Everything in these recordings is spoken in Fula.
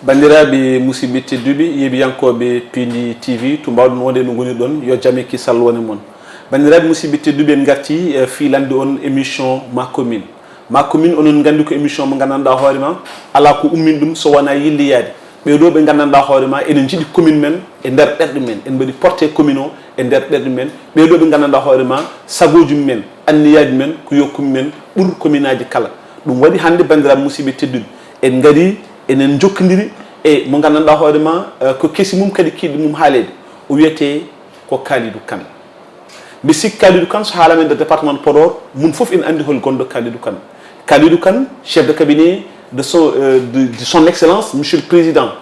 bandiraɓe musidɓe tedduɓe yeeɓiyankoɓe Pindi TV to mbawɗon wonde no goni ɗon yo jaame kisal woni moon bandiraɓe musidɓe tedduɓe en garti filande on émission ma commune onon gandi ko émission mo gandanɗa hoorema ala ko ummin ɗum so wona yilliyade ɓeɗo ɓe gandanɗa hoorema enen jiiɗi commune men e nder ɗerɗe men en mbaɗi porté commune o e nder ɗerɗe men ɓeɗo ɓe gandanɗa hoorema sagoji men anniyaji men ko yokkumi men ɓuur commune aji kala ɗum waɗi hande bandiraɓe musidɓe tedduɓe en gari enen jokkodiri e mo gandanɗa hoorema ko keesi mum kadi kiiɗi mum haalede o wiyete ko Kalidou Kane mbi sikki Kalidou Kane so haalama nder département de Podor mun foof en andi hol gonɗo Kalidou Kane chef de cabinet de son excellence monsieur le président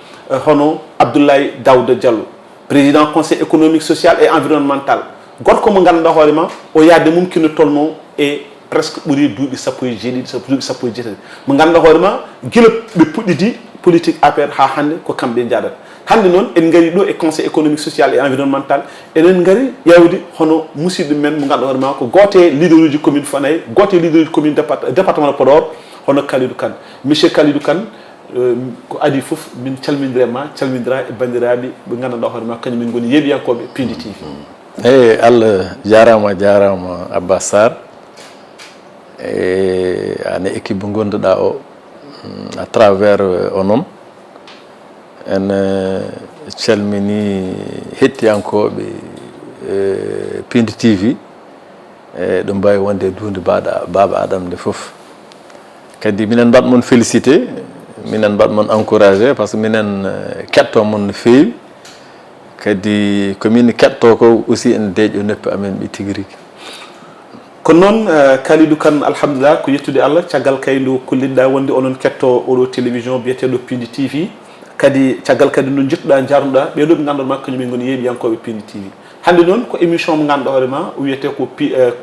hono Abdoulaye Daouda Diallo président conseil économique social et environnemental gorko mo gandanɗa hoorema o yaade mum kino tolno e presque ɓuuri duuɓi sappo e jeeɗiɗi duuɓi sappo e jeetati mo ganduɗa hoorema guila ɓe puɗɗiti politique APR ha hande ko kamɓe jaadata hande noon en gari ɗo e conseil économique social et environnemental enen gari yawdi hono musidɗo men mo ganduɗa hoorema ko gote leader uji commune Fanaye gote leader uji commune département de Podor hono Kalidou Kane monsieur Kalidou Kane ko adi foof min calminirema calminira e bandiraɓe ɓe gandanɗa hoorema kañumen goni yeeɓiyankoɓe Pindi TV eyyi Allah jarama Abbas Sarr ane équipe gonduɗa o à travers onon en calmini hettiyankoɓe Pindi TV ɗum mbawi wonde dunde baba Adama nde foof kadi minen mbaɗ mon félicité minen mbaɗ mon encouragé par ce que minen ketto mon no feewi kadi komin ketto ko aussi en deeƴo noppi amen ɓe tigui rigui kono noon Kalidou Kane alhamdulillah ko yettude Allah caggal kaydu kollidɗa wonde onon ketto oɗo télévision biyeteɗo Pindi TV kadi caggal kadi no jettuɗa jarnuɗa ɓeɗo ɓe ganduɗa makko kañumen goni yeeɓiyankoɓe Pindi TV hande noon ko émission mo ganduɗa hoorema wiyete ko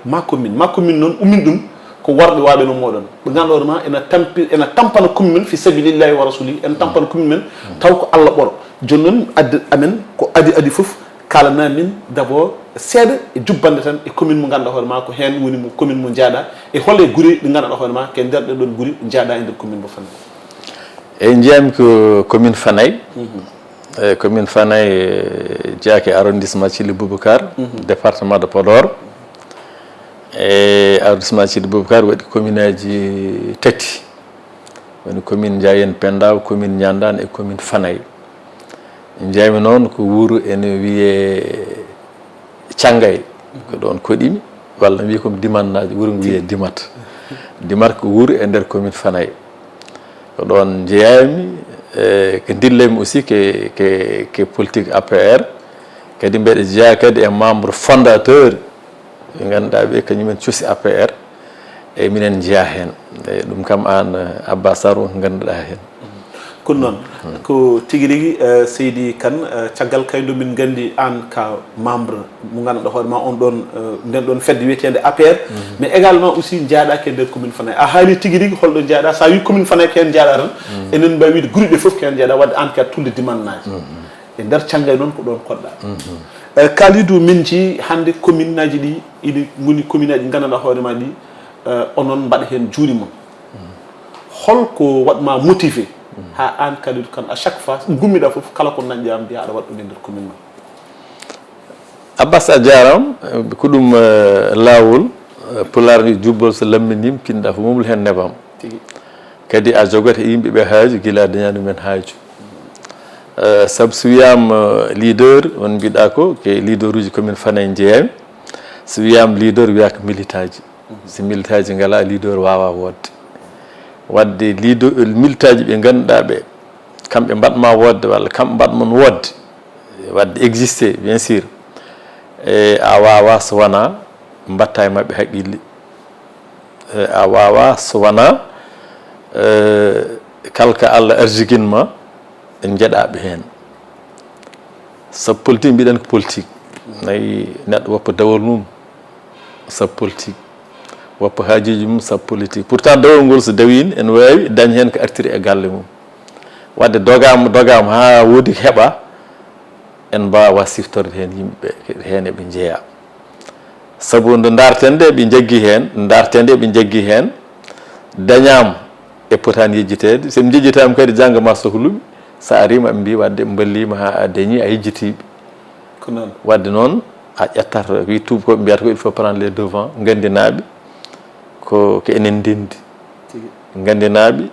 ma commune noon ummin ɗum ko worɓe waɓe no moɗon ɓe ganduɗa hoorema ena tampana commune men fi sabilillahi wa rasuli en tampana commune men taw ko Allah ɓoro joni noon addi amen ko adi foof kalana min d' abord seeɗa e jubbande tan e commune mo ganduɗa hoorema ko hen woni mo commune mo jaaɗa e holle guuri ɗi ganduɗa hoorema ke nder ɗeɗon guuri jaaɗa e nder commune mo Fanaye eyyi jeyami ko commune Fanaye commune Fanaye jeeyake arrondissement Thily Boubacar département de Podor e arrondissement Thily Boubacar waɗi commune aji tati woni commune Ndiayen Pendaw commune Niandane e commune Fanaye jeymi noon ko wuuro ene wiye Thiangay ko ɗon koɗimi walla wiye komi dimannaji wuuro ngo wiye Dimat ko wuuro e nder commune Fanaye ko ɗon jeeyami ko dillemi aussi ke politique APR kadi mbeɗa jeeya kadi e membre fondateur ɓe ganduɗa ɓe kañumen cuusi APR e minen jeeya hen e ɗum kam an Abbas Sarr ko ganduɗa hen kono noon ko tigui rigui Seydi Kane caggal kaydo min gandi an ka membre mo ganduɗa hoorema on ɗon nden ɗon fedde wiyetede APR mais également aussi jaaɗake nder commune Fanaye a haali tigui rigui holɗo jaaɗa sa wi commune Fanaye ko hen jaaɗa tan enen mbawi wiide guure ɗe foof ko hen jaaɗa wadde an ka tulde dimannaji e nder Thiangay noon ko ɗon koɗɗa Kalidou min jii hande commune naji ɗi iɗi goni commune aji gandanɗa hoorema ɗi onon mbaɗa hen juuɗe mum holko waɗma motivé ha an Kalidou Kane à chaque fois gummiɗa foof kala ko dañƴa mbiya aɗa waɗa ɗum e nder commune ma Abbas a jaram ko ɗum lawol pular ni jubbol so lamminima pinɗa ko mumlo hen nebam kadi a jogata yimɓeɓe haaju guila dañani ɗumen haaju saabu so wiyama leader on mbiɗa ko ke leader uji commune Fanaye jeeyami so wiyama leader wiyaka militant ji so militant ji ngala leader wawa wadde leader militant ji ɓe ganduɗa ɓe kamɓe mbaɗma wodde walla kamɓe mbaɗmon wodde wadde existé bien sûr e a wawa so wona mbatta e mabɓe haqqille a wawa so wona kalka Allah arjiguinma jeeɗaɓe hen sabu politique mbiɗen ko politique nayi neɗɗo woppa dawol mum sabu politique woppa haajuji mum sabu politique pourtant dawol ngol so dawino ene wawi dañ hen ko artiri e galle mum wadde dogama ha woodi ko heeɓa en mbawa siftorde hen yimɓeɓe hen eɓe jeeya sabu nde darten nde ɓe jaggi hen dartende ɓe jaggi hen dañama e potani yejjitede soɓe jejjitama kadi jangga ma sohluɓe sa arima ɓe mbi wadde ballima ha a dañi a yejjitiɓe ko noon wadde noon a ƴettata wi tubakoɓe mbiyata ko il faut prendre les devants gandinaɓe ko enen ndendi gandinaɓe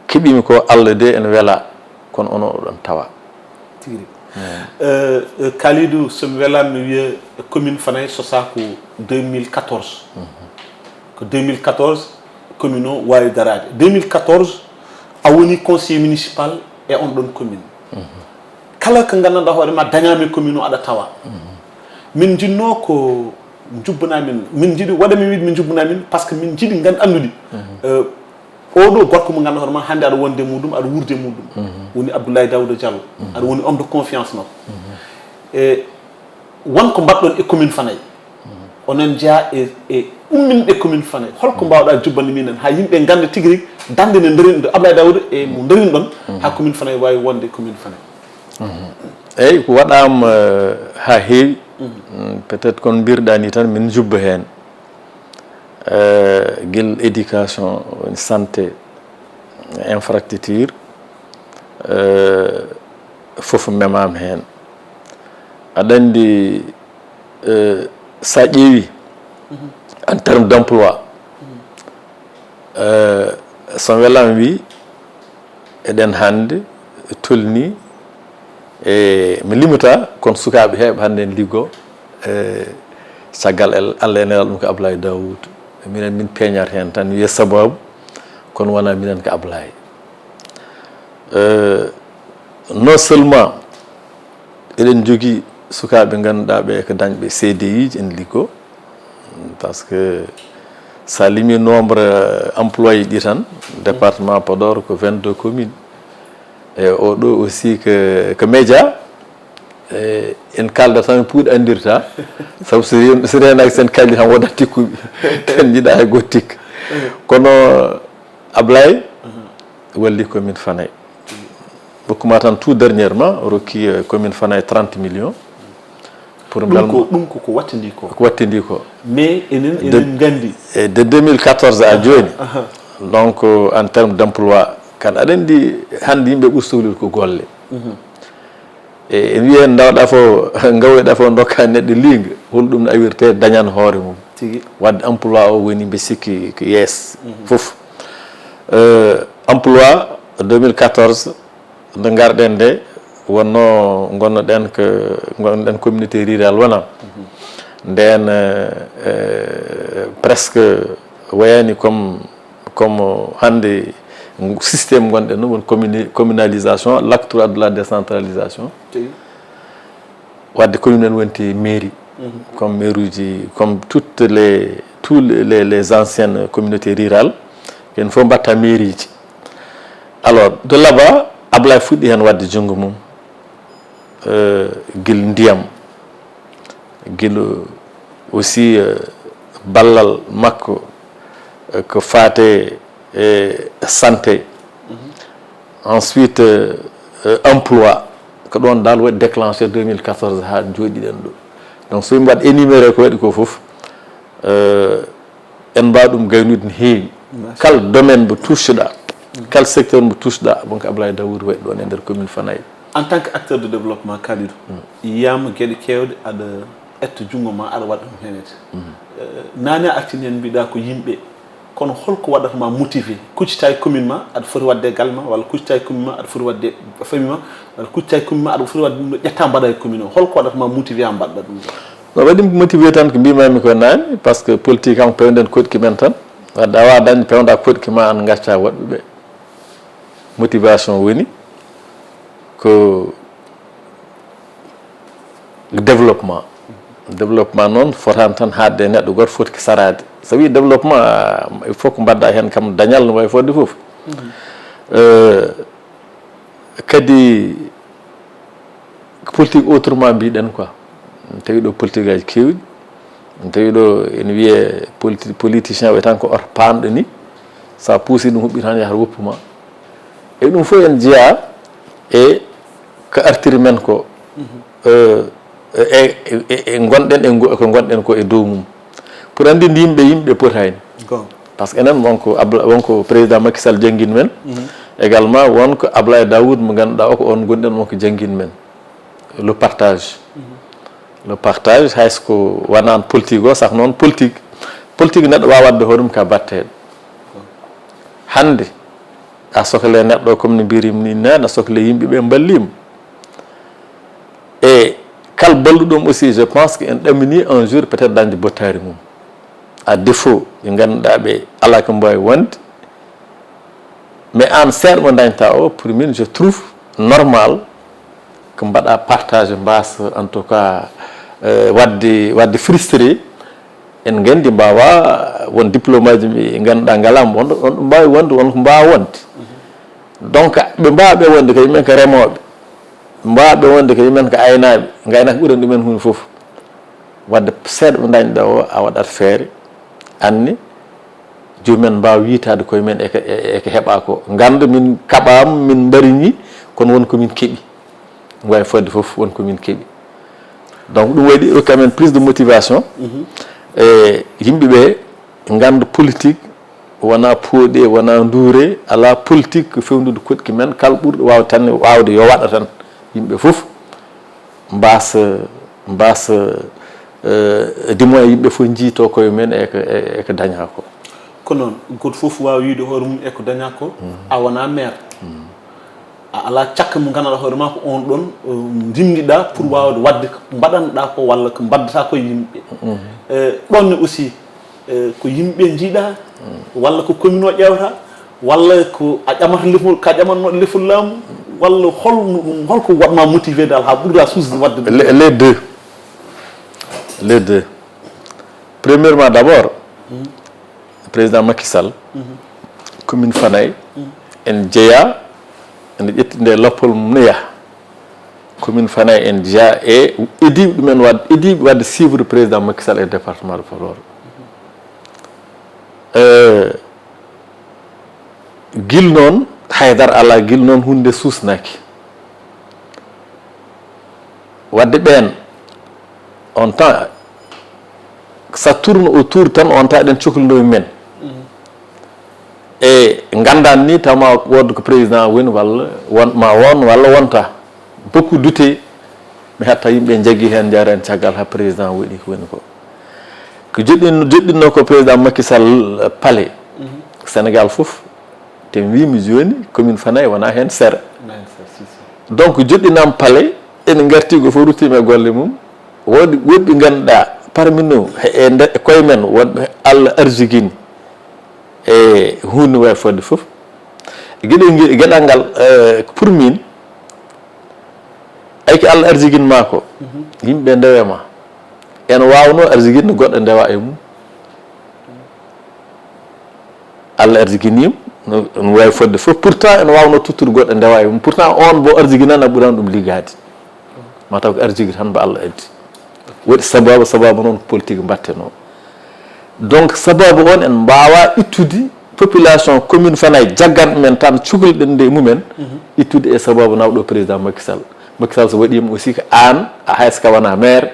keeɓimi ko Allah de ene weela kono onon oɗon tawa tigi Kalidou somi welama mi wiya commune Fanaye sosako 2014 ko 2014 commune o wawi darade 2014 a woni conseiller municipal e on ɗon commune kala ko gandanɗa hoorema dañami commune o aɗa tawa min jinno ko jubbanamin min jiiɗi waɗami wiide min jubbanamin par ce que min jiiɗi gan andude oɗo gorko mo ganduɗa hoorema hande aɗa wonde muɗum aɗa wurde muɗum woni Abdoulaye Daouda Diallo aɗa woni homme de confiance makko e wonko mbaɗɗon e commune Fanaye onon jeeya e umminɗe commune Fanaye holko mbawɗa jubbande minen ha yimɓe ganda tigui rigui dande nde darin Abdoulaye Daouda e mo darin ɗon ha commune Fanaye wawi wonde commune Fanaye eyyi ko waɗama ha heewi peut être kono mbirɗa ni tan min jubba hen guel éducation santé infrastructure fof memama hen aɗa andi sa ƴeewi en terme d' emploi so welama wi eɗen hande tolni e mi limata kono sukaɓe heeɓe hande en liggo caggal Allah en ɗum ko Abdoulaye Daouda minen min peñat hen tan wiye sababu kono wona minen ko Abdoulaye non seulement eɗen jogui sukaɓe ganduɗa ɓe ko dañɓe CDI ji en liggo par ce que sa limi nombre employé ɗi tan département Podor ko 22 communes e oɗo aussi que média en kalda tan puuɗi andirta saabu so renaki sen kalli tan wodat tikkuɓe ten jiiɗa hay goto tikka kono Ablaye walli commune Fanaye hokkuma tan tout dernièrement o rokki commune Fanaye 30 millions pour ɗum ko wattidi ko wattidi ko mais enen gandi de 2014 a joni donc en terme d' emploi kan aɗa andi hande yimɓe ɓuuri sohlude ko golle e en wiyen dawɗa fo gawoyɗa fo dokka neɗɗo liiga holɗum no awirte dañan hoore mum tigi wadde emploi o woni mbe sikki ko yees fof emploi 2014 nde garɗen nde wonno gonnoɗen ko gonnoɗen communauté rural wona nden presque wayani comme hande système gonɗen ɗum woni communalisation l'acte 3 de la décentralisation wadde commune en wonti mairie comme maire uji comme tous les anciennes communautés rurales ken fof mbatta mairie ji alors de là-bas Ablaye fuɗɗi hen wadde junggo mum guel ndiyam guel aussi ballal makko ko fate santé ensuite emploi ko ɗon dal waɗi déclenché 2014 ha jooɗiɗen ɗo donc so yimɓe waɗ énuméré ko waɗi ko foof en mbawi ɗum gaynude no heewi kala domaine mo toucheɗa kala secteur mo toucheɗa wonko Abdoulaye Daouda waɗi ɗon e nder commune Fanaye en tant que acteur de développement Kalidou yiyama gueɗe kewɗe aɗa etta junggo ma aɗa waɗa ɗum henete nane a artini hen mbiɗa ko yimɓe kono holko waɗatama motivé kuccita e commune ma aɗa foti wadde gal ma walla kuccita e commune ma aɗa foti wadde famille ma walla kuccita e commune ma aɗa foti wadde ɗum ƴetta mbaɗa e commune o holko waɗatama motivé ha mbaɗɗa ɗum no waɗi motivé tan ko mbimami ko nani par ce que politique kam pewden koɗki men tan wadde a wawa dañde pewda koɗki ma an gacca waɗɓe ɓe motivation woni ko développement développement noon fotani tan hadde neɗɗo goto foti ko sarade so wi développement il faut ko mbadda hen kam dañal no wawi fodde foof kadi politique autrement mbiɗen quoi tawi ɗo politique aji kewɗi tawi ɗo ene wiye politicien ɓe tan ko oto pamɗo ni sa puusi ɗum huɓɓi tan yahata woppuma e ɗum fof en jeeya e ko artiri men ko gonɗen ko gonɗen ko e dow mum pour andinde yimɓe potani par ce que enen wonko président Macky Sall jangguin men également wonko Ablaye Daoud mo ganduɗa o ko on gonɗen mo ko jangguin men le partage le partage haysko wonan politique o saka noon politique neɗɗo wawa wadde hoɗum ka batteɗo hande a sohle neɗɗo comme no mbirim ni nane a sohle yimɓeɓe ballima e kala balluɗum aussi je pense que en ɗamini un jour peut être dañde bottari mum à défaut ɓe ganduɗa ɓe ala ko mbawi wonde mais an seeɗa mo dañta o pour min je trouve normal ko mbaɗa partage mbasa en tout cas wadde frustré en gandi mbawa won diplôme aji ɓe ganduɗa ngalama on ɗum mbawi wonde wonko mbawa wonde donc ɓe mbawaɓe wonde ko yimɓen ko remoɓe mbawaɓe wonde ko yimɓen ko aynaɓe gaynaka ɓuuran ɗumen hunde foof wadde seeɗa mo dañɗa o a waɗat feere anni jomumen mbawa yitade koye men eko heeɓa ko ganda min kaɓama min mbariñi kono wonko min keeɓi wawi fodde foof wonko min keeɓi donc ɗum waɗi rokki amen plus de motivation e yimɓeɓe ganda politique wona pooɗe wona duure ala politique ko fewnude koɗki men kala ɓurɗo wawde tan wawde yo waɗa tan yimɓe foof mbasa dimo e yimɓe fof jiito koye men eko daña ko ko noon goto fof wawi wiide hoore mum eko daña ko a wona maire a ala cakka mo ganduɗa hoore ma ko on ɗon dimdiɗa pour wawde wadde ko mbaɗanɗa ko walla ko mbaddata ko yimɓe ɗonne aussi ko yimɓe jiiɗa walla ko commune o ƴewta walla ko a ƴamata lefol ka ƴamannoɗo lefol laamu walla holko waɗma motivé dal ha ɓurɗa susde wadde les deux premièrement d'abord président Macky Sall commune Fanaye en jeeya ene ƴetti nde loppol mum no yaha commune Fanaye en jeeya e idiɓe ɗumen wadde suivre président Macky Sall e département de Podor guil noon haydara ala guil noon hunde susnaki wadde ɓen on temps ça tourne autour tan on temps eɗen cohlidomi men e gandan ni tawma wodde ko président woni walla ma won walla wonta beaucoup douté mi hatta yimɓe jagui hen jaari hen caggal ha président waɗi ko woni ko joɗɗinno ko président Macky Sall palais Sénégal foof te wimi joni commune Fanaye wona hen sere donc joɗɗinama palais ene garti go fof ruttime golle mum wodi woɓɓe ganduɗa parmi nous e koye men wonɓe Allah arjiguini e hunde wawi fodde foof gueɗal ngal pour min ayki Allah arjiguinma ko yimɓe ndewema en wawno arjiguinde goɗɗo ndewa e mum Allah arjiguinima no wawi fodde foof pourtant en wawno tottude goɗɗo ndewa e mum pourtant on bo arjiguinana ɓuurano ɗum liggade mataw ko arjigui tan mbo Allah addi waɗi sababu noon politique mbatteno donc sababu on en mbawa ittude population commune Fanaye jagganɓe men tan cukalɗen nde mumen ittude e sababu nawɗo président Macky Sall so waɗima aussi ko an a hayska wona maire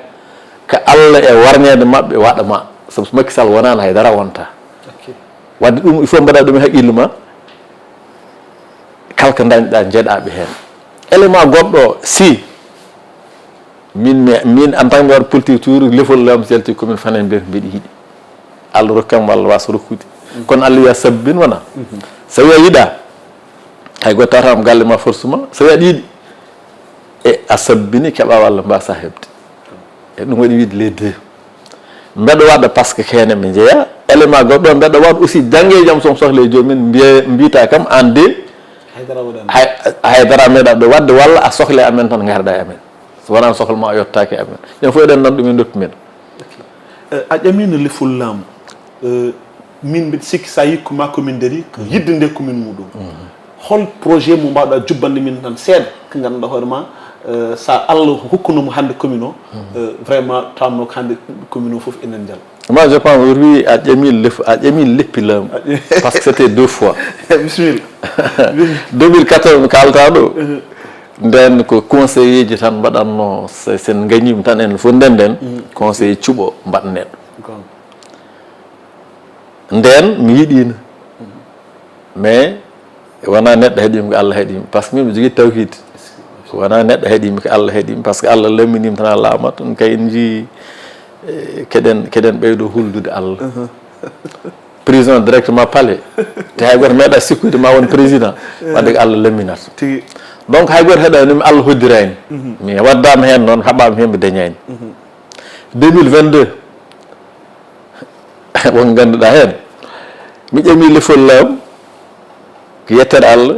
ko Allah e warñede mabɓe waɗama sabu so Macky Sall wonano haydara wonta wadde ɗum il faut mbaɗa ɗum e haqqille ma kala ko dañɗa jeeɗaɓe hen élément goɗɗo si min en tant que mi waɗa politique toujours lefol lam selti commune Fanaye mbiyata mbiɗa yiiɗi Allah rokkam walla wasa rokkude kono Allah wiya sabbin wona so wi a yiiɗa hay goto tawatama galle ma forcément so wi aɗa yiiɗi e a sabbini keeɓa walla mbasa hebde e ɗum waɗi wiide les deux mbeɗa waɗa par ce que kene ɓe jeeya élément goɗɗo mbeɗa waɗa aussi jangge jaam som sohle jomumen mbiyata kam an de haydara meeɗa ɗo wadde walla a sohle amen tan garɗa e amen so wonano sohla ma o yettaki amen ñon fof eɗen nan ɗum e noppi men a ƴamino lefol laamu min mbiɗa sikki sa yikku ma commune dari ko yidde nde commune muɗum hol projet mo mbawɗa jubbande min tan seeɗa ko ganduɗa hoore ma sa Allah hokkunomo hande commune o vraiment tawno ko hande commune o foof enen jala moi je pense wi a ƴami leppi laamu par ce que c'était 2 fois bisimilla 2014 mi kalata ɗo nden ko conseiller ji tan mbaɗatno sen gañima tan en fof ndenden conseiller cuuɓo mbaɗaneɗo nden mi yiɗino mais wona neɗɗo heeɗima ko Allah heeɗima par ce que min mi jogui tawhide wona neɗɗo heeɗima ko Allah heeɗima par ce que Allah lamminima tan a laamat ɗum kay en jii keɗen ɓeydo huldude Allah prison directement palais te hay goto meeɗa sikkude ma won président wadde ko Allah lamminata donc hay goto heeɗanimi Allah hoddirani mi waddama hen noon haɓama hen mi dañani 2022 won ganduɗa hen mi ƴami lefol lawam ko yettere Allah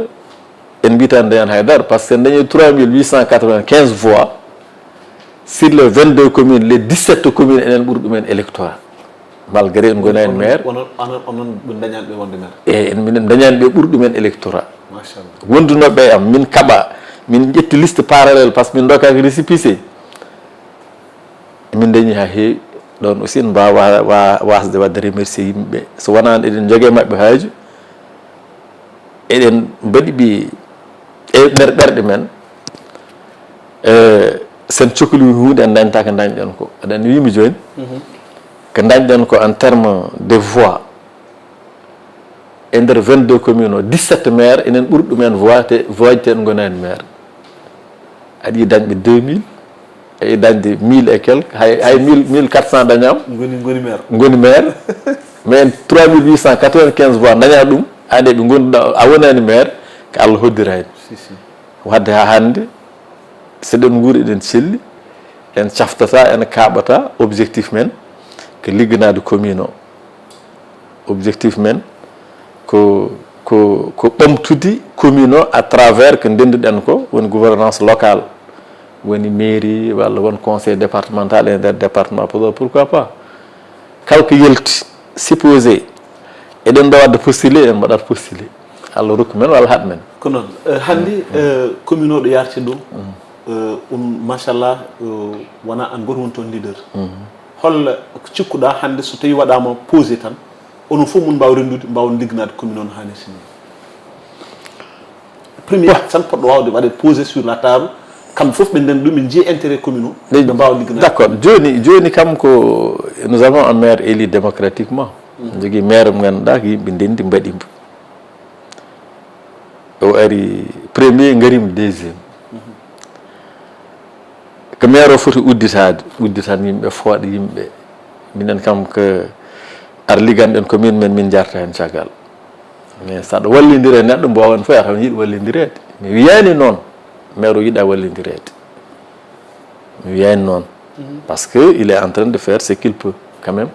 en mbiyatan dañan haydara par ce que en dañi 3895 voix sur les 22 communes les 17 communes enen ɓuuri ɗumen électorat malgré en gona en maire onon ɓe dañanɓe wonde maire e minen dañani ɓe ɓuuri ɗumen électorat machallah wondunoɓe am min kaɓa min ƴetti liste parallèle par ce que min dokkaki récépissé min dañi ha heewi ɗon aussi en mbawa wasde wadde remercier yimɓeɓe so wonano eɗen jogui mabɓe haaju eɗen mbaɗi ɓe e nder ɓerɗe men sen cohli hunde en dañta ko dañɗen ko aɗa wimi joni ko dañɗen ko en terme de voix e nder 22 communes o 17 maire enen ɓuuri ɗumen voix teɗen gonani maire aɗa dañɓe 2000 e dañde 1000 et quelque hay 1400 dañama goni maire mais en 3895 voix daña ɗum ande ɓe gonduɗa a wonani maire ko Allah hoddirani wadde ha hande seɗen guuri eɗen celli en caftata en kaɓata objectif men ko ligganade commune o objectif men ko ɓamtude commune o à travers ko ndenduɗen ko woni gouvernance locale woni mairie walla won conseil départemental e nder département pourquoi pas kala ko yalti supposé eɗen ɗo wadde postulé en mbaɗat postulé Allah rokku men walla haɗ men ko noon hannde commune o ɗo yarti ɗum machallah wona an goto woni toon leader holla cikkuɗa hannde so tawi waɗama posé tan onon fof mun mbawa rendude mbawon ligganade commune o no hannirta ni premier tan poɗɗo wawde waɗe posé sur la table kamɓe fof ɓe nden ɗum ɓe jiiya intérêt commune o ɓe mbawa ligganade d' accord joni kam ko nous avons un maire élu démocratiquement jogui maire mo ganduɗa ko yimɓe ndendi mbaɗimo o ari premier garimo deuxiéme ko maire o foti udditan yimɓe fooɗa yimɓe minen kam ko ar ligganɗen commune men min jarta hen caggal mais saɗa wallidire neɗɗo mbowan fof yataw yiiɗi wallidirede mi wiyani noon maire o yiiɗa wallidirede mi wiyani noon par ce que il est en train de faire ce qu'il peut quand même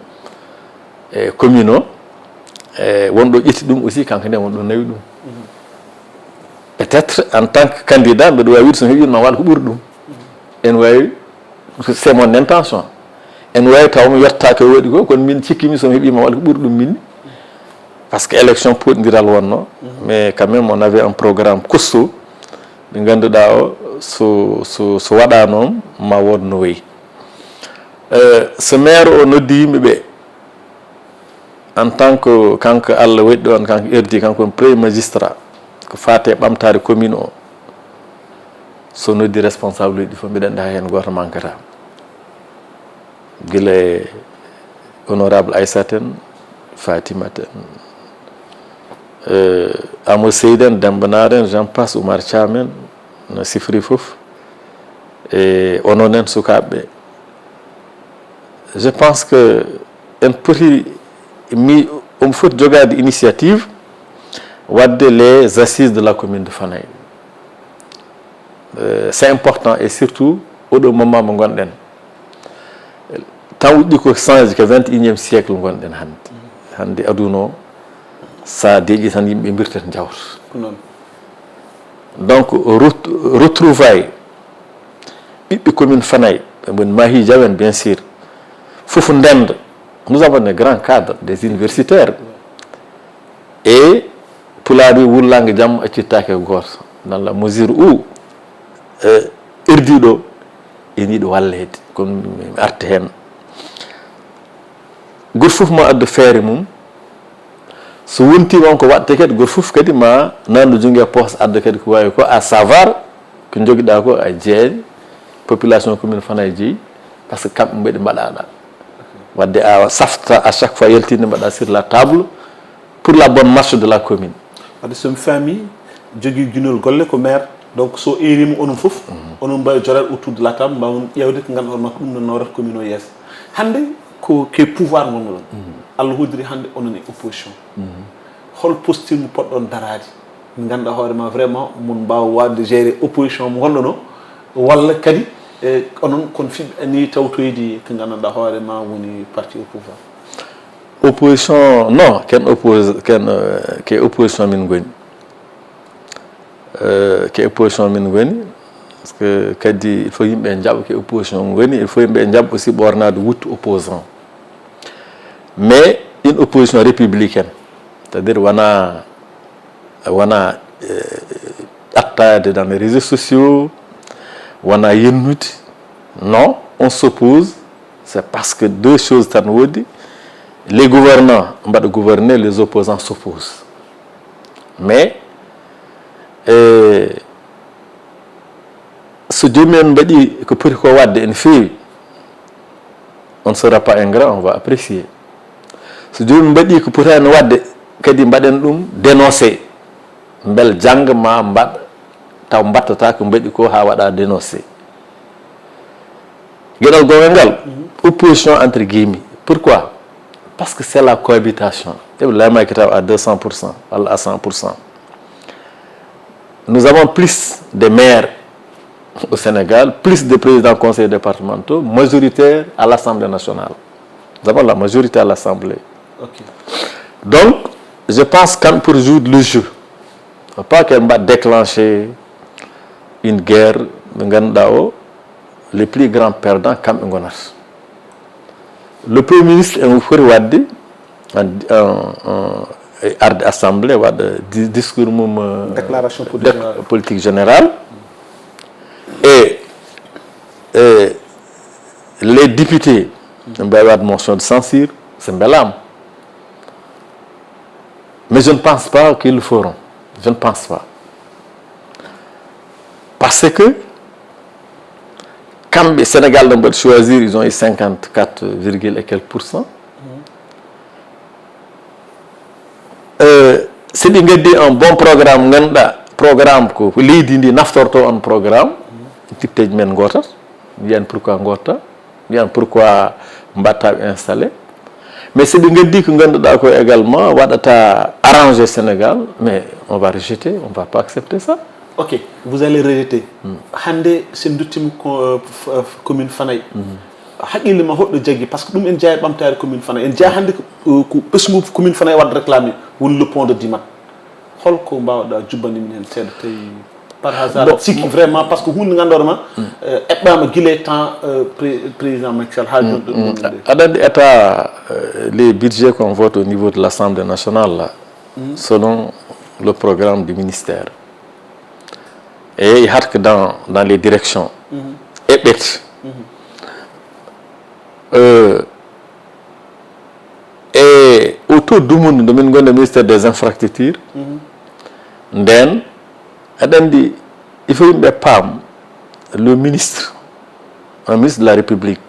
e commune o e wonɗo ƴetti ɗum aussi kanko nde wonɗo nawi ɗum peut être en tant que candidat mbeɗa wawi wiide so heeɓinma waɗa ko ɓuuri ɗum en wawi c'est mon intention en wawi tawmi yettaki o waɗi ko kono min cikkimi somi heeɓima waɗa ko ɓuuri ɗum minni par ce que élection poɗodiral wonno mais quand même on avait un programme costaud ɓe ganduɗa o so waɗa noon ma wod no wayi so maire o noddi yimɓeɓe en tant que kanko Allah waɗi ɗon kanko erdi kanko woni premier magistrat ko fate ɓamtare commune o so noddi responsable uji ɗi fof mbiɗen ɗa hen goto mankata guila e honorable Aissata en Fatimata en Amadou Seydou en Demba Nar en j'en passe Oumar Thiam en no sifri fof e onon en sukaɓeɓe je pense que en poti omo foti jogade initiative wadde les assises de la commune de Fanaye c'est important et surtout oɗo moment mo gonɗen taw ɗi ko change ko 21e siècle gonɗen hande aduna o sa deeƴi tan yimɓe mbirtata jawta donc retrouvaille ɓiɓɓe commune Fanaye ɓe woni Mahi Diawen bien sûr fof ndenda nous avons des grands cadres des universitaires et pulaar wi wullague jamma accittake ko goto dans la mesure où erdiɗo en yiiɗi wallede kono mi arta hen goto foof ma addu feere mum so wontima on ko waɗte kadi goto foof kadi ma nandu jongui e poos adda kadi ko wawi ko à savoir ko joguiɗa ko a jeeƴa population commune Fanaye jeeyi par ce que kamɓe mbaɗi mbaɗaɗa wadde a safta à chaque fois yaltinde mbaɗa sur la table pour la bonne marche de la commune wadde somi faami jogui junol golle ko maire donc so érima onon fof onon mbawi jorat autour de la table mbawon ƴewde ko ganduɗa makko ɗum non nawrata commune o yesso hande ko ke pouvoir gonɗon Allah hodiri hande onon e opposition hol posture mo poɗɗon darade min ganduɗa hoorema vraiment mon mbawa wadde gérer opposition mo gonɗon o walla kadi onon kon fiɓe ni tawtoyde ko ganduɗa hoorema woni parti au pouvoir opposition non ke opposition min goni ke opposition min goni parce que kadi il faut yimɓe jaɓa ke opposition goni il faut yimɓe jaɓa aussi ɓornade wuttu opposant mais une opposition républicaine c'est-à-dire wona attade dans les réseaux sociaux wona yennude non on s'oppose c'est parce que deux choses tan woodi les gouvernants mbaɗa gouverner les opposants s'opposent mais so jomum en mbaɗi ko poti ko wadde ene feewi on ne sera pas ingrat on va apprécier so jomum mbaɗi ko potani wadde kadi mbaɗen ɗum dénoncé bel jangga ma mbaɗa taw mbattata ko mbaɗi ko ha waɗa dénoncé gueɗal gongal ngal opposition entre guillemets pourquoi parce que c'est la cohabitation eɓe layma kitaw à 200% walla à 100%. Nous avons plus de maires au Sénégal, plus de présidents conseils départementaux, majoritaires à l'Assemblée nationale. Nous avons la majorité à l'Assemblée. Okay. Donc, je pense que pour jouer le jeu, il ne faut pas qu'elle va déclencher une guerre, les plus grands perdants comme Ngonas. Le Premier ministre est Wadi, Assemblée, discours déclaration politique générale. Et les députés ont une motion de censure, c'est une belle âme. Mais je ne pense pas qu'ils le feront. Je ne pense pas. Parce que, quand le Sénégal doit choisir, ils ont eu 54, et quelques pourcents. Si vous avez un bon programme, programme ko leydi ndi naftorto on programme tipteji men gotat wiyan pourquoi gotta wiyan pourquoi mbatta installé mais si ɓe gaddi ko ganduɗa ko également waɗata arranger Sénégal mais on va rejeter on va pas accepter ça. Ok, vous allez rejeter hande sen duttima commune Fanaye haqqille ma hoɗɗo jaggi par ce que ɗum en jeeya ɓamtare commune Fanaye en jeeya hande ko ɓesgu commune Fanaye wadde réclamé woni le pont de Dimat holko mbawɗa jubbani min hen seeɗa tawi par hasard sikki vraiment par ce que hunde gandorma eɓɓama guilé temps président Macky Sall ha joni ɗum aɗa andi état les budgets qu'on vote au niveau de l'Assemblée nationale là, selon le programme du ministère et il que dans les directions eɓɓet et autour du monde de min gonde ministère des infrastructures nden aɗa andi il faut yimɓe paam le ministre un ministre de la République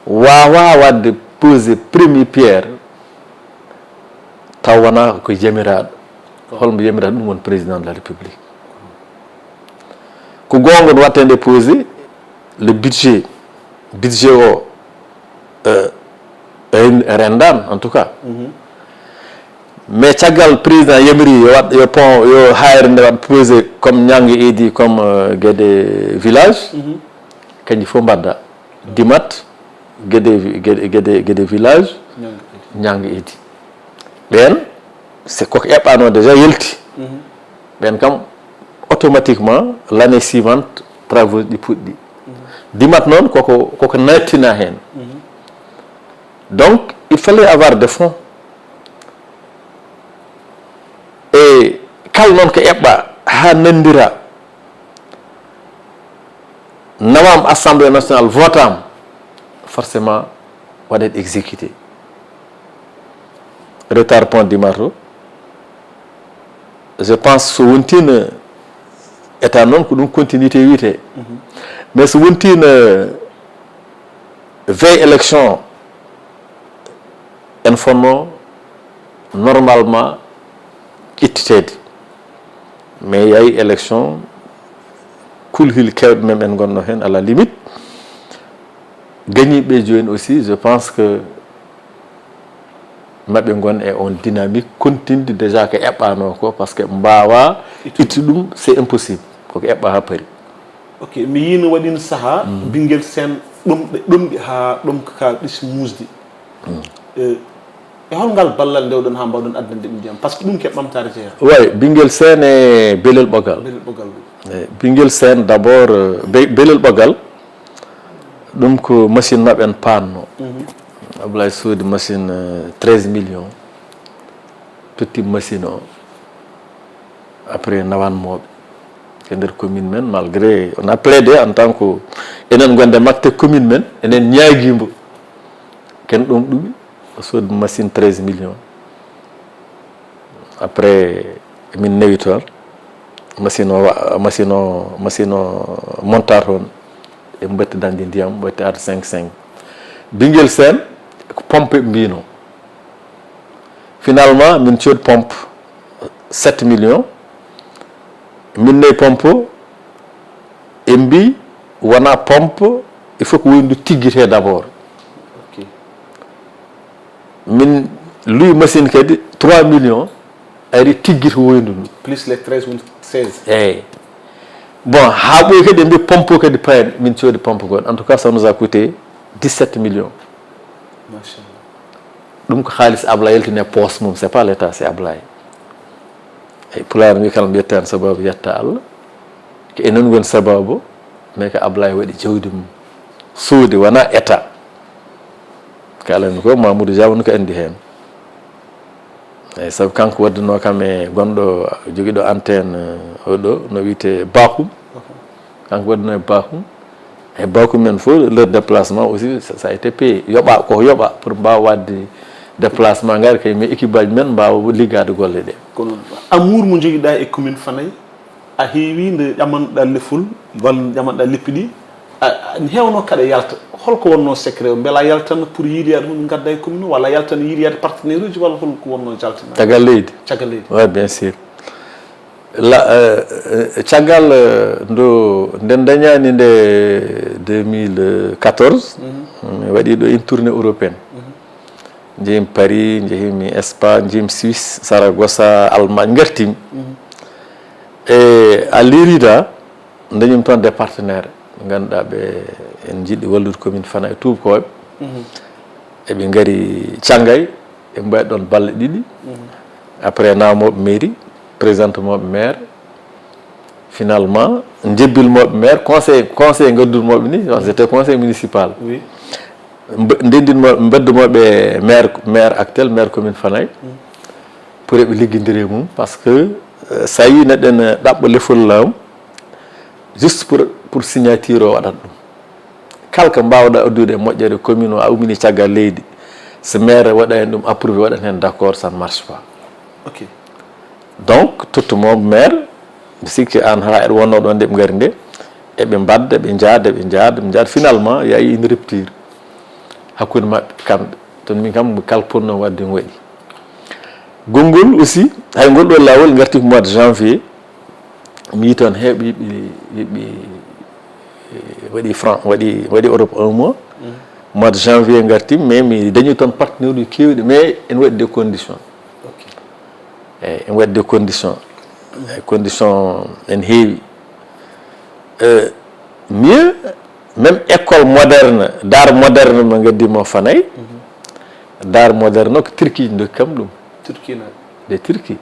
wawa wadde poser première pierre taw wona ko yamiraɗo holmo yamiraɗo ɗum woni président de la République ko gonga wattede poser le budget o rendam en tout cas mais caggal président yamiri yo pont yo hayre nde waɗa posé comme Niangue Idi comme Guédé village kañƴi fof mbadda Dimat Guédé village Niangue Idi ɓen c'est koko eɓɓano déjà yelti ɓen kam automatiquement l'année suivante travaux ɗi puɗɗi Dimat noon koko nattina hen donc il fallait avoir des fonds et kala noon ko eɓɓa ha nandira nawam assemblée nationale votama forcément waɗet exécuté retard pont Dimat o je pense so wontina état noon ko ɗum continuité wiyete mais so wontina veille élection en fonno normalement ittitede mais yayi élection kulhil kewɓe men en gonno hen à la limite gañiɓe joni aussi je pense que maɓe gon e on dynamique continue déjà ko eɓɓano ko par ce que mbawa itti ɗum c'est impossible koko eɓɓa ha paari. Ok, mi yino waɗino saaha Binguel Sène ɗomɗi ha ɗom ka ɗis musdi e holngal ballal ndewɗon ha mbawɗon addande ɗum ndiyam par ce que ɗum keɓɓamtare jeeya. Ouais, Binguel Sène e Belel Ɓogal. Binguel Sène d'abord Belel Ɓogal ɗum ko machine maɓɓe en panno Ablaye soodi machine 13 millions totti machine o après nawanmoɓe e nder commune men malgré on a plaidé en tant que enen gonde makte commune men enen ñaaguimo ken ɗum ɗuɓi o soodi machine 13 millions après min newi toon machine o monta toon e mbatti dañde ndiyam mbatti ar 5 Binguel Sène ko pompe mbino finalement min coodi pompe 7 millions min nayi pompe e mbi wona pompe il faut ko woyndu tiggite d'abord. Ok. Min luy machine kadi 3 millions ari tiggite woyndu ndu plus les 13 ou 16. eyyi bon ha ɓoy kadi mbi pompe kadi payen min coodi pompe goɗɗo en tout cas ça nous a coûté 17 millions. Machallah. ɗum ko haalis Ablaye yaltine poos mum c'est pas l'état c'est Ablaye eyyi pulaar mbi kala mbiyetta hen sababu yetta Allah ko enen woni sababu mais ko Ablaye waɗi jawdi mum suudi wona état ko alani ko Mamoudou Dia woni ko andi hen eyyi saabu kanko waddano kam e gonɗo joguiɗo antenne oɗo no wiyete Bakhoum kanko waddano e Bakhoum et Bakhoum men fof leur déplacement aussi ça a été payé yoɓa koko yoɓa pour mbawa wadde déplacement ngari kay mais équipage men mbawa liggade golle ɗe. Kono amour mo joguiɗa e commune Fanaye a heewi nde ƴamanɗa lefol walla ƴamanɗa leppi ɗi hewno kaɗa yalta holko wonno secret o beela yaltan pour yiiɗiyade ɗum gadda e commune walla yaltan yiiɗiyade partenaire uji walla holko wonno jaltina caggal leydi oui bien sûr caggal nden dañani nde 2014 mi waɗi ɗo une tournée européenne jeyimi Paris jeyimi Espagne jeyimi Suisse Saragossa Allemagne gartimi e a lirida dañimi toon des partenaires ɓe ganduɗa ɓe en jiɗɗi wallude commune Fanaye tubakoɓe eɓe gaari Thiangay ɓe mbawi ɗon balle ɗiɗi après nawamoɓe mairie présentemoɓe maire finalement jebbilmoɓe maire conseil gaddurmoɓe ni c'était conseil municipal ndendinmoɓe beddumoɓe maire actuel maire commune Fanaye pour eɓe liggodiri mum par ce que sa yi neɗɗo ene ɗaɓɓa lefol laamu juste pour signature o waɗat ɗum kala ko mbawɗa addude e moƴƴere commune o a ummini caggal leydi so maire waɗa hen ɗum approuvé waɗat hen d' accord ça ne marche pas. Ok. Donc tottumoɓe maire mi sikki an ha eɗe wonno ɗon nde ɓe gari nde eɓe mbadda ɓe jaada finalement y a eu une rupture hakkude mabɓe kamɓe toon min kam kala ponno wadde mi waɗi gongol aussi hay ngol ɗo lawol garti ko mois de janvier mi yi toon heeɓe yiɓi waɗi waɗi Europe 1 mois de janvier garti mais mi dañi toon partenaire uji kewɗi mais en waɗi des conditions eyyi en waɗi des conditions condition en heewi mieux même école moderne dar moderne mo gaddimo Fanaye dar moderne ko Turquie dokki kam ɗum de Turquie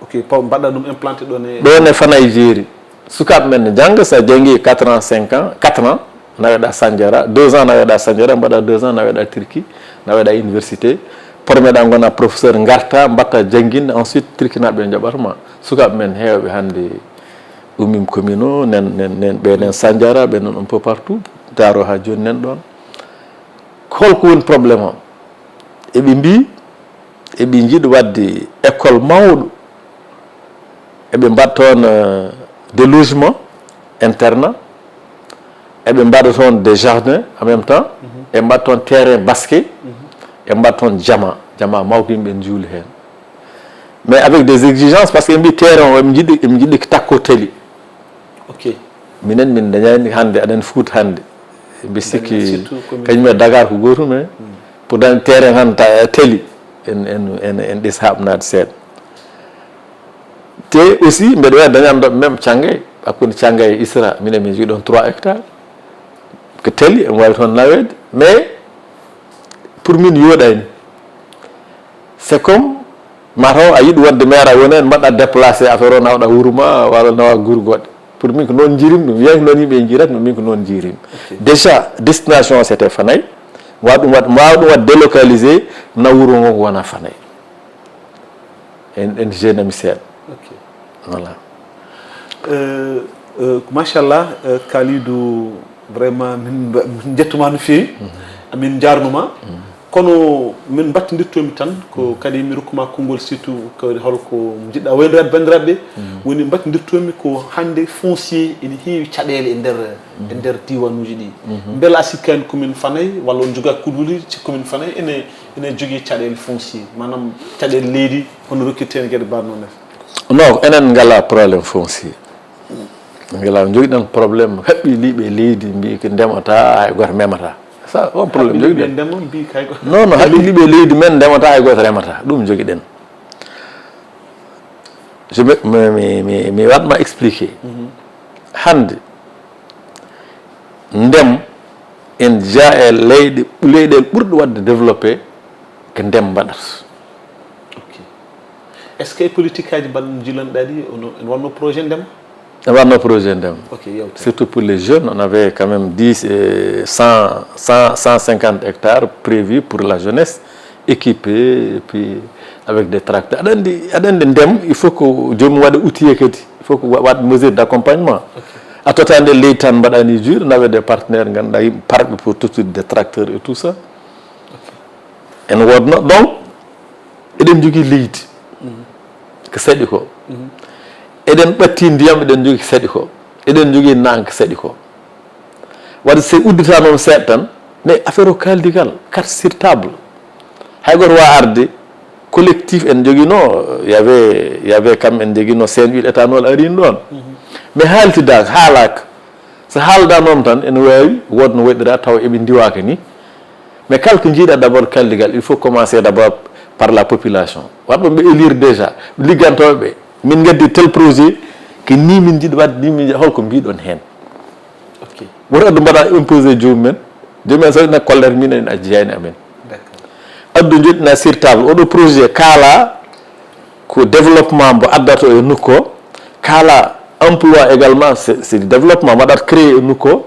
ok mbaɗɗa ɗum implanté ɗon e Fanaye jeeri sukaɓe men ne jangga sa jangi 4 ans 5 ans 4 ans naweɗa Sandiara 2 ans naweɗa Sandiara mbaɗa 2 ans naweɗa Turquie naweɗa université pormeɗa gona professeur garta mbatta jangguinde ensuite Turquie naɓe jaɓatma sukaɓe men hewɓe hande ummim commune o nen ɓenen Sandiara ɓenen un peu partout daro ha joni nen ɗon holko woni probléme o eɓe mbi eɓe jiiɗi wadde école mawɗo eɓe mbaɗa toon des logements internes eɓe mbaɗa toon des jardins en même temps eɓe mbaɗa toon terrain basket eɓe mbaɗa toon jama mawko yimɓe juuli hen mais avec des exigences parce que mbi terrain o mi jiɗi takko tali ok minen min dañani hande aɗen fuut hande mbi sikki kañum e Dakar ko gotum e pour dañde terrain han tali en ɗis haɓnade seeɗa te aussi mbeɗa wawi dañanɗo même Thiangay hakkude Thiangay e ISRA minen min jogui ɗon 3 hectares ko tali en wawi toon nawede mais pour min yooɗani c'est comme mataw a yiɗi wadde maire a woni hen mbaɗɗa déplacé affaire o nawɗa wuuro ma walla nawa guure goɗɗe pour min ko noon jirim ɗum wiyanko noon yimɓe jirat no min ko noon jirim déjà destination c'était Fanaye wawa ɗum wat délocalisé na wuuro ngo ko wona Fanaye en jeenami seeɗa voilà machallah Kalidou vraiment min jettuma no feewi amin jarnuma kono min battidirtomi tan ko kadi mi rokkuma konngol surtout ko holko jiɗɗa waynirade bandiraɓe woni battidirtomi ko hande foncier ene heewi caɗele e nder diwanuji ɗi beela sikkani commune Fanaye walla on joga kuɗuli ci commune Fanaye ene jogui caɗele foncier manam caɗele leydi hono rokkirtene gueɗe mbaɗ noon non enen ngala probléme foncier ngala joguiɗen probléme haɓɓiliɓe leydi mbi ko ndemata hay goto memata ça on problème joguiɗen non non haɓɓiliɓe leydi men ndemata hay goto remata ɗum joguiɗen mi watma expliqué hande ndem en jaa e leyɗel ɓurɗo wadde développé ko ndem mbaɗata est ce que politique aji mbaɗɗon jilanɗa ɗi en wanno projet ndema on wanno projet ndema ok surtout pour les jeunes on avait quand même 150 hectares prévus pour la jeunesse équipés et puis avec des tracteurs aɗa andi ndem il faut que jomum waɗa outillé kadi il faut que waɗ mesure d' accompagnement a tota nde leydi tan mbaɗani jure on avait des partenaires ganduɗa yimɓe parɓe pour tottude des tracteurs et tout ça en wodno donc eɗen jogui leydi ko saɗi ko eɗen ɓatti ndiyam eɗen jogui saɗi ko eɗen jogui nangue saɗi ko wadde so uddita noon seeɗa tan mais affaire o kaldigal carte sur table hay goto wawa arde collectif en joguino y avait kam en joguino Saint-Louis étanol arini ɗon mais haaltidaka haalaka so haalda noon tan ene wawi wodno waɗira taw eɓe ndiwaka ni mais kala ko jiiɗa d' abord kaldigal il faut commencer d' abord par la population watɓe ɓe élire déjà liggantoɓe min gaddi tel projet ko ni min jiiɗi wadde ni min holko mbiɗon hen woto addu mbaɗa imposé jomumen so waɗina kollere min en a jeyani amen addu joɗɗina sur table oɗo projet kaala ko développement mbo addata e nokku o kaala emploi également c'est du développement mbaɗat créé e nokku o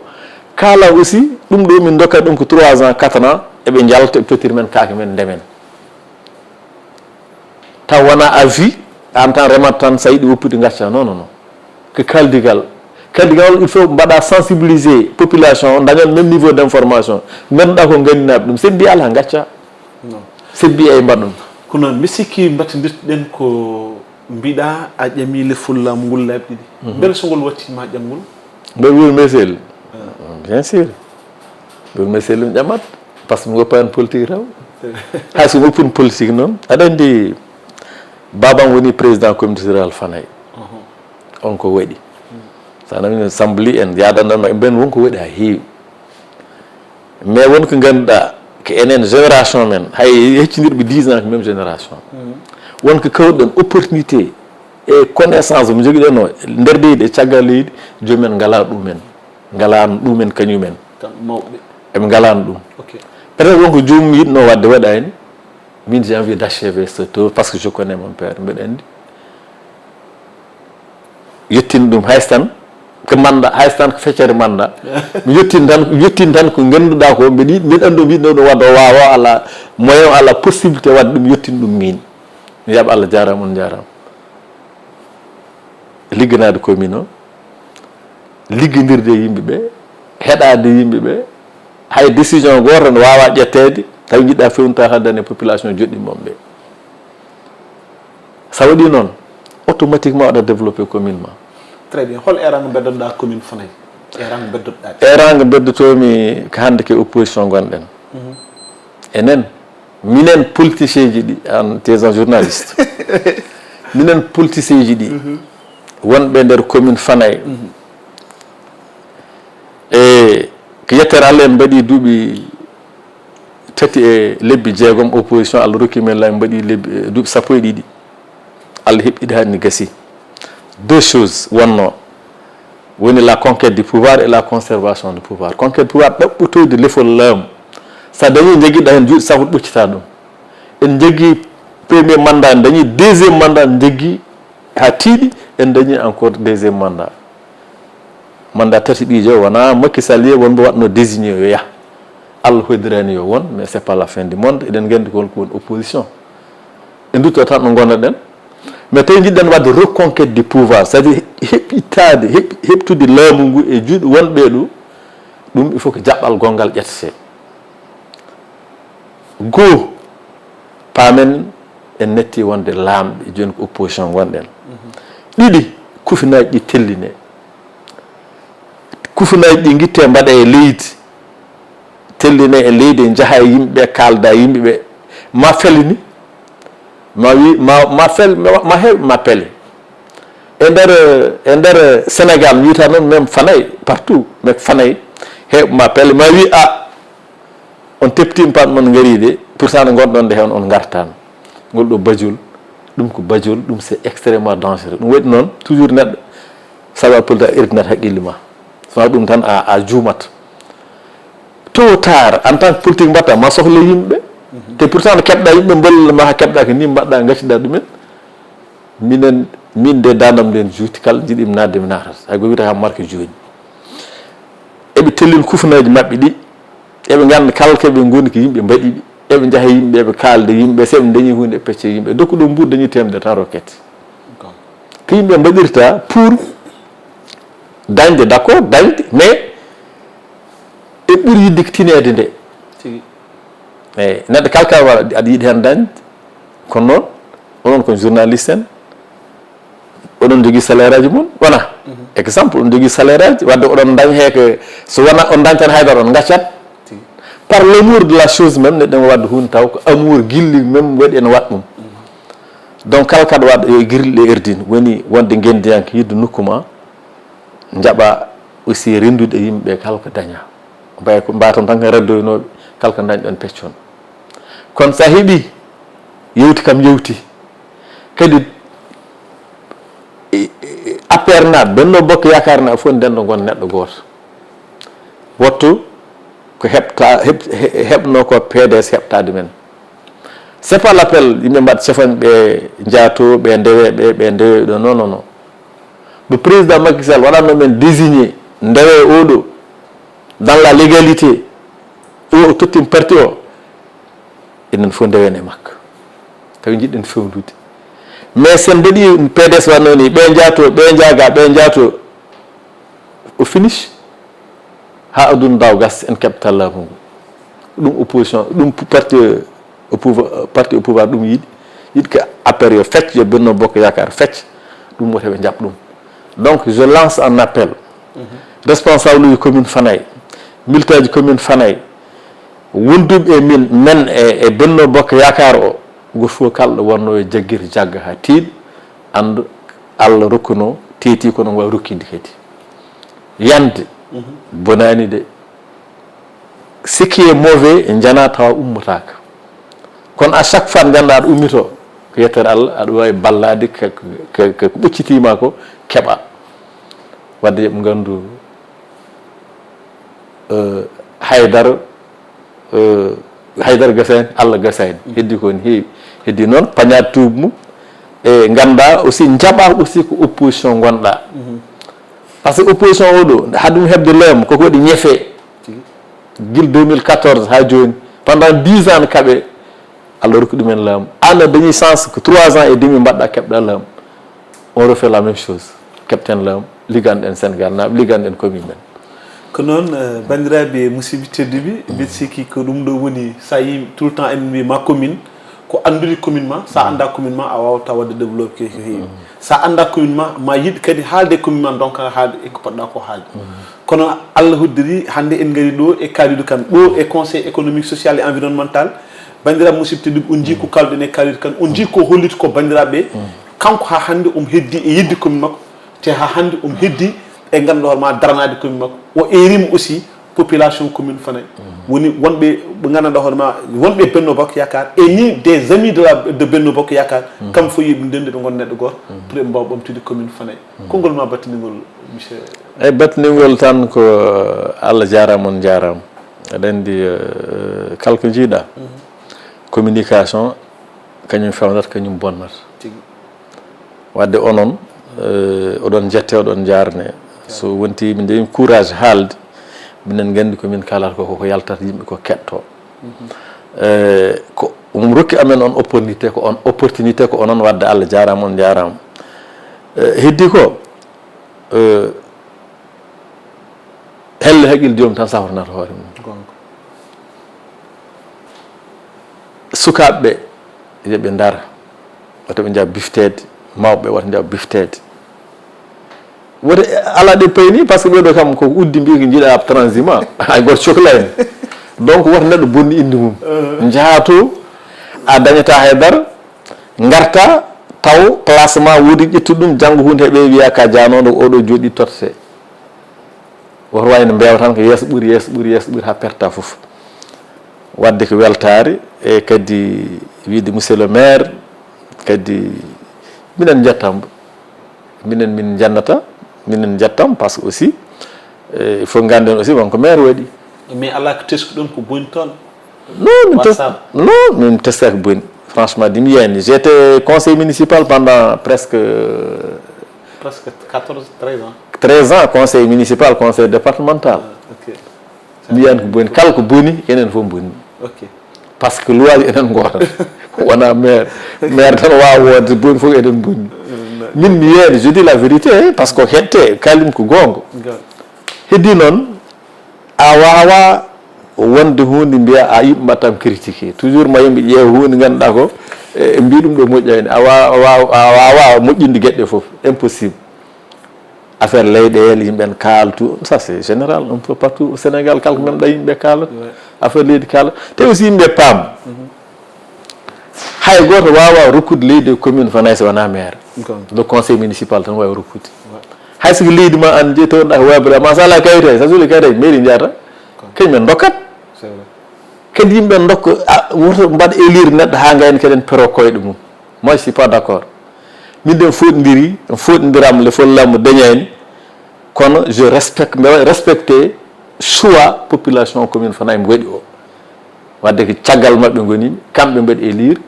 kaala aussi ɗum ɗo min dokkat ɗum ko 3 ans 4 ans eɓe jalta eɓe tottiri men kaake men ndemen taw wona à vie an tan remata tan sa yiɗi woppude gacca non ko kaldigal il faut mbaɗa sensibiliser population dañon même niveau d' information ganduɗa ko gandinaɓe ɗum seddi ala gacca seddi e mbaɗɗum ko noon mi sikki battidirɗen ko mbiɗa a ƴamile fulla mo ngol laabi ɗiɗi beele so ngol wattima ƴamgol mbeɗa wuuri mesel bien sûr wuuri mesel ɗum ƴamat par ce que mi woppani politique taw hay so woppini politique noon aɗa andi babam woni président communauté rural Fanaye on ko waɗi sa nami sambli en yadanɗanma e mben wonko waɗi ha heewi mais wonko ganduɗa ko enen génération men hay heccidirɓe 10 ans ko même génération wonko kawɗen opportunité e connaissance mo joguiɗen o nder leydi e caggal leydi jomumen ngala ɗumen kañumen mawɓe eɓe ngalano ɗum peut être wonko jomum yiɗno wadde waɗani min j'ai envie d'achever ce tour parce que je connais mon père mbeɗa andi yettin ɗum hayso tan ko manda hayso tan ko feccere manda mi yettin tan ko ganduɗa ko mbeɗa andi mbiɗno ɗum wadde o wawa ala moyen ala possibilité wadde ɗum yettin ɗum min mi yaaɓa Allah jarama on jarama ligganade commune o liggodirde yimɓeɓe heɗade yimɓeɓe hay décision goto ne wawa ƴettede tawi jiɗɗa fewnta haddane population joɗɗimon ɓe sa waɗi noon automatiquement aɗa développé commune ma très bien hol eranga beddoɗa commune Fanaye eranga beddoɗa eranga beddotomi ko hande ke opposition gonɗen enen minen politicien ji ɗi an tes un journaliste minen politicien ji ɗi wonɓe nder commune Fanaye e ko yettere Allah en mbaɗi duuɓi 3 e lebbi 6 opposition Allah rokki men la mbaɗi lebbi duuɓi 12 Allah heɓɓiɗi hanni gasi 2 choses wonno woni la conquête du pouvoir et la conservation du pouvoir. Conquête du pouvoir ɗaɓɓutoyde lefol laamu sa dañi jeggiɗa hen juuɗe sappo ɓoccita ɗum en jeggi premier mandat en dañi deuxième mandat en jeggi ha tiiɗi en dañi encore deuxième mandat tati ɗi jo wona Macky Sall ye wonmo watno désigné yo yah Allah hoydirani yo won mais c'est pas la fin du monde eɗen gandi ko woni opposition e dutto tan no gonnoɗen mais tawi jiɗɗen wadde reconquête du pouvoir c'est à dire heɓɓitade heɓtude laamu ngu e juuɗe wonɓe ɗo ɗum il faut que jaɓɓal gongal ƴettete goo paamen en netti wonde laamɓe joni ko opposition gonɗen ɗiɗi kufinaji ɗi telline kufinaji ɗi guitte mbaɗe e leydi telline e leydi jaaha e yimɓeɓe kalda yimɓeɓe ma felini ma wi ma fel ma heeɓ ma pele e nder Sénégal mi wiyata noon même Fanaye partout mais Fanaye heeɓ ma pele ma wi on teptima pat mon gari de pourtant nde gonɗon nde hen on gartano ngol ɗo badiol ɗum ko badiol ɗum c'est extrêmement dangereux ɗum waɗi noon toujours neɗɗo sawa polta erdinat haqqille ma sona ɗum tan a juumat tôt ou tard en tant que politique mbatta ma sohla yimɓe te pourtant no keɓɗa yimɓe ballal ma ha keɓɗa ko ni mbaɗɗa gacciɗa ɗumen min de dadam nden juuti kala jiiɗimi nadde mi natata hay go wiyata kam marque joni eɓe tellin kufnaji mabɓe ɗi eɓe ganda kala keɓe goni ko yimɓe mbaɗi ɗi eɓe jaaha yimɓe ɓe kalde yimɓe seɓe dañi hunde e pecce yimɓe dokku ɗo mbuur dañi temde tan roquette ko yimɓe mbaɗirta pour dañde d' accord dañde mais e ɓuuri yidde ko tinede nde eyyi neɗɗo kala ka waɗa aɗa yiiɗi hen dañde kono noon onon ko journaliste en oɗon jogui salaire aji mum wona exemple oɗon jogui salaire aji wadde oɗon dañ heke so wona on dañtan haydara on gaccat par l'amour de la chose même neɗɗo wadde hunde taw ko amour guilli même waɗi ene waɗa ɗum donc kala kaɗa waɗa yo guirɗe ɗe erdine woni wonde guendiyanke yidde nokkuma jaaɓa aussi rendude e yimɓeɓe kala ko daña mbay ko mbaton tan ko raddoynoɓe kala ko dañɗon peccon kono sa heeɓi yewti kam yewti kadi APR naat Benno Bokk Yaakaar na fof ndendo gon neɗɗo goto wattu ko heɓno ko PDS heɓtade men c'est pas l'appel yimɓe mbaɗa cefan ɓe jaato ɓe ndewe ɓe ndewe ɗo non le président Macky Sall waɗanno men désigné ndewe oɗo dans la légalité o tottim parti o enen fof ndewen e makko tawi jiɗɗen fewnude mais sen mbaɗi PDS wanno ni ɓe jaato ɓe jaaga ɓe jaato o finish ha aduna daw gas en keɓta laamu ngu ɗum opposition ɗum parti au pouvoir ɗum yiɗi ko APR yo fecc yo Benno Bokk Yaakaar fecc ɗum woto ɓe jaɓ ɗum donc je lance un appel responsable uji commune Fanaye militaji commune Fanaye wonduɓe e men e Benno Bokk Yaakaar o goto fof kala ɗo wonno e jagguiri jagga ha tiiɗ andu Allah rokkuno teeti kono wawi rokkide kadi yande bonani de ce qui est mauvais jana tawa ummotaka kono à chaque fois ganduɗa aɗa ummito ko yettere Allah aɗa wawi ballade ko ɓoccitima ko keɓa wadde yooɓe gandu haydara gasani Allah gasani heddi ko ne heewi heddi noon pañade tuuba mum e ganda aussi jaɓa aussi ko opposition gonɗa par ce que opposition oɗo haɗum hebde leem koko waɗi ñeefe guil 2014 ha joni pendant 10 ans kaɓe Allah rokki ɗumen laamu an a dañi chance ko 3 ans et demi mbaɗɗa keɓɗa laamu on refait la même chose keɓten laamu ligganɗen Sénégal naaɓe ligganɗen commune men ko noon bandiraɓe musidɓe tedduɓe mbiɗa sikki ko ɗum ɗo woni sa yi tout le temps en mbi ma commune ko andude commune ma sa anda commune ma a wawata wadde développé ko heewi sa anda commune ma yiɗ kadi haalde commune ma donc haalde eko poɗɗa ko haalde kono Allah hoddiri hande en gari ɗo e kaalidu kan ɗo e conseil économique social et environnemental bandiraɓe musidɓe tedduɓe on jii ko kalɗen e kaalidu kan on jii ko holliti ko bandiraɓe kanko ha hande heddi e yidde commune makko te ha hande heddi e ganduɗa hoorema daranade commune makko o erima aussi population commune Fanaye woni wonɓe ɓe gandanɗa hoorema wonɓe Benno Bokk Yakar et ni des amis de Benno Bokk Yakar kam fo yiɓe ndendi ɓe gon neɗɗo goto pour ɓe mbawa ɓamtude commune Fanaye konngol ma battinigol monsieur eyyi battinigol tan ko Allah jarama on jarama aɗa andi kala ko jiiɗa communication kañum fewnata kañum bonnata wadde onon oɗon jette oɗon jarne so wonti min ndewi courage haalde minen gandi komin kalata koko yaltata yimɓe ko ketto ko rokki amen on opportunité ko onon wadde Allah jarama on jarama heddi ko helle haqqille joomum tan safranata hoore mum sukaɓeɓe yoɓe dara wata ɓe jaaba biftede mawɓe wata jaaba biftede woto ala ɗe payni par ce que ɓeɗo kam koko uddi mbi ko jiiɗa transhumant hay goto cohla en donc woto neɗɗo bonni inde mum jaaha to a dañata haydara garta taw placement woodi ƴettude ɗum janggo hunde heeɓe wiya ka janoɗo oɗo jooɗi tottete woto wayno mbewa tan ko yeeso ɓuuri ha perta foof wadde ko weltare e kadi wiide monsieur le maire kadi minen jettambo min jannata minen jettam par ce que aussi il faut ganden aussi wonko maire waɗi mais ala ko tesko ɗon ko boni toon non min testaki boni franchement dimi yiyani j'étais conseil municipal pendant presque 13 ans conseil municipal conseil départemental mi yiyani ko boni kala ko boni enen fof bonni par ce que loi enen goota wona maire tan wawa wonde boni fof enen bonni min mi yiyani je dis la vérité par ce que hette kalim ko gonga heddi noon a wawa wonde hunde mbiya a yimɓe mbattam critiqué toujours ma yimɓe ƴeewa hunde ganduɗa ko e mbi ɗum ɗo moƴƴani a wawa moƴƴinde gueɗɗe foof impossible affaire leyɗele yimɓe kaltu ça c'est général un peu partout au Sénégal kala ko memɗa yimɓe kalata affaire leydi kalata te aussi yimɓe paam hay goto wawa rokkude leydi commune Fanaye so wona maire le conseil municipal tan wawi rokkude hay siko leydi ma an jeeyi tawɗa ko wabira ma sa ala kayitaji sa sohli kayitaji mairie jeyata kañumen dokkat kadi yimɓe dokka woto mbaɗa élire neɗɗo ha gayni kadi pero koyɗe mum moi je suis pas d' accord min de foɗodiram le follammo dañani kono je respecté choix population commune Fanaye mo waɗi o wadde ko caggal mabɓe gonimi kamɓe mbaɗi élire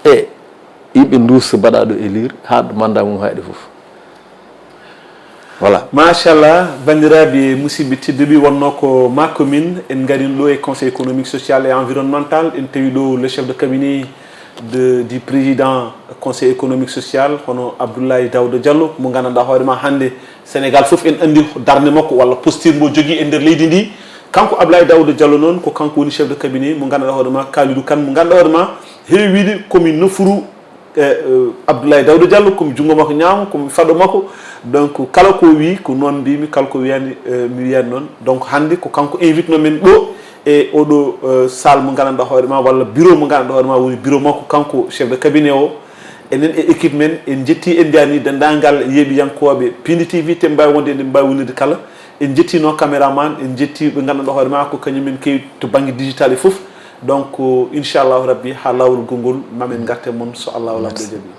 e yimɓe duusa mbaɗaɗo élire ha ɗo mandat mum hayɗe foof voilà machallah bandiraɓe musidɓe tedduɓe wonno ko ma commune en garin ɗo e conseil économique social et environnemental en tawi ɗo le chef de cabinet du président conseil économique social hono Abdoulaye Daouda Diallo mo gandanɗa hoorema hande Sénégal foof en andi darde makko walla posture mo jogui e nder leydi ndi kanko Abdoulaye Daouda Diallo noon ko kanko woni chef de cabinet mo gandanɗa hoorema Kalidou Kane mo gandanɗa hoorema heewi wiide komi nofuru Abdoulaye Daouda Diallo komi jungo makko ñaamo komi faɗo makko donc kala ko wi ko noon mbimi kala ko wiyani mi wiyani noon donc hande ko kanko invite no men ɗo e oɗo salle mo gandanɗa hoorema walla bureau mo gandanɗa hoorema woni bureau makko kanko chef de cabinet o enen e équipe men en jetti en mbiyani dendagal yeeɓiyankoɓe Pindi TV te mbawi wonde eɗen mbawi wonirde kala en jettino caméraman en jetti ɓe gandanɗa hoorema ko kañumen kewi to banggue digital e foof donc inchallahu rabbi ha lawol gongol mamen garte moon so Allah lamɗo jaaɓi